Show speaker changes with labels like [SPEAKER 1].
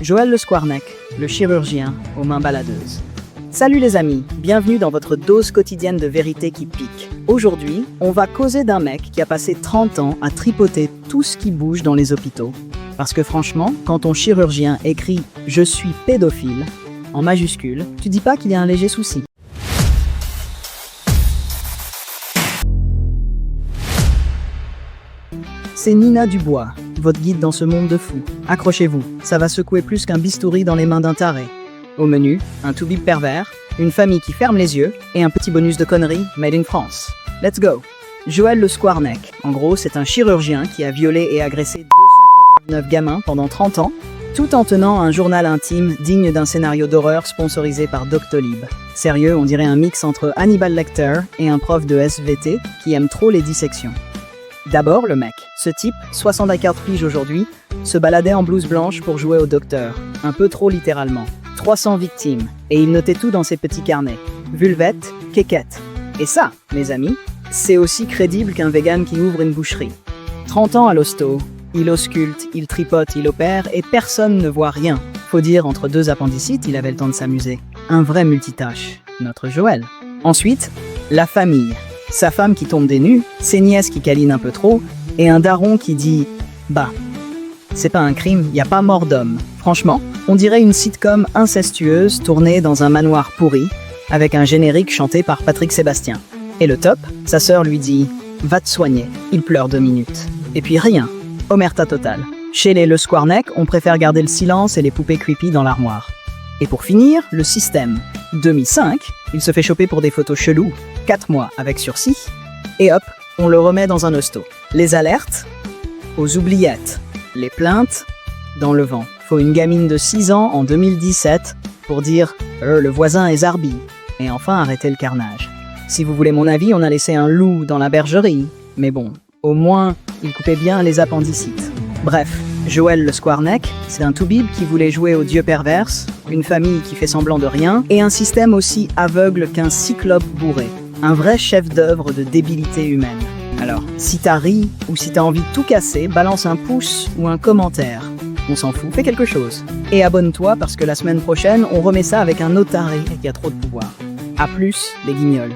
[SPEAKER 1] Joël Le Squarneck, le chirurgien aux mains baladeuses. Salut les amis, bienvenue dans votre dose quotidienne de vérité qui pique. Aujourd'hui, on va causer d'un mec qui a passé 30 ans à tripoter tout ce qui bouge dans les hôpitaux. Parce que franchement, quand ton chirurgien écrit « Je suis pédophile » en majuscule, tu dis pas qu'il y a un léger souci. C'est Nina Dubois, votre guide dans ce monde de fous. Accrochez-vous, ça va secouer plus qu'un bistouri dans les mains d'un taré. Au menu, un toubib pervers, une famille qui ferme les yeux et un petit bonus de conneries made in France. Let's go. Joël Le Squarneck, en gros, c'est un chirurgien qui a violé et agressé 259 gamins pendant 30 ans, tout en tenant un journal intime digne d'un scénario d'horreur sponsorisé par Doctolib. Sérieux, on dirait un mix entre Hannibal Lecter et un prof de SVT qui aime trop les dissections. D'abord, le mec. Ce type, 64 piges aujourd'hui, se baladait en blouse blanche pour jouer au docteur. Un peu trop littéralement. 300 victimes. Et il notait tout dans ses petits carnets. Vulvette, quéquette. Et ça, mes amis, c'est aussi crédible qu'un vegan qui ouvre une boucherie. 30 ans à l'hosto, il ausculte, il tripote, il opère, et personne ne voit rien. Faut dire, entre deux appendicites, il avait le temps de s'amuser. Un vrai multitâche. Notre Joël. Ensuite, la famille. Sa femme qui tombe des nues, ses nièces qui câlinent un peu trop, et un daron qui dit « Bah, c'est pas un crime, y a pas mort d'homme. » Franchement, on dirait une sitcom incestueuse tournée dans un manoir pourri, avec un générique chanté par Patrick Sébastien. Et le top, sa sœur lui dit « Va te soigner », il pleure 2 minutes. Et puis rien, omerta totale. Chez les Le Squarneck, on préfère garder le silence et les poupées creepy dans l'armoire. Et pour finir, le système. 2005, il se fait choper pour des photos cheloues, 4 mois avec sursis, et hop, on le remet dans un hosto. Les alertes, aux oubliettes. Les plaintes, dans le vent. Faut une gamine de 6 ans en 2017 pour dire « le voisin est zarbi » et enfin arrêter le carnage. Si vous voulez mon avis, on a laissé un loup dans la bergerie, mais bon, au moins, il coupait bien les appendicites. Bref, Joël Le Squarneck, c'est un toubib qui voulait jouer au dieu perverse, une famille qui fait semblant de rien, et un système aussi aveugle qu'un cyclope bourré. Un vrai chef-d'œuvre de débilité humaine. Alors, si t'as ri ou si t'as envie de tout casser, balance un pouce ou un commentaire. On s'en fout, fais quelque chose. Et abonne-toi parce que la semaine prochaine, on remet ça avec un autre taré qui a trop de pouvoir. A plus, les guignols.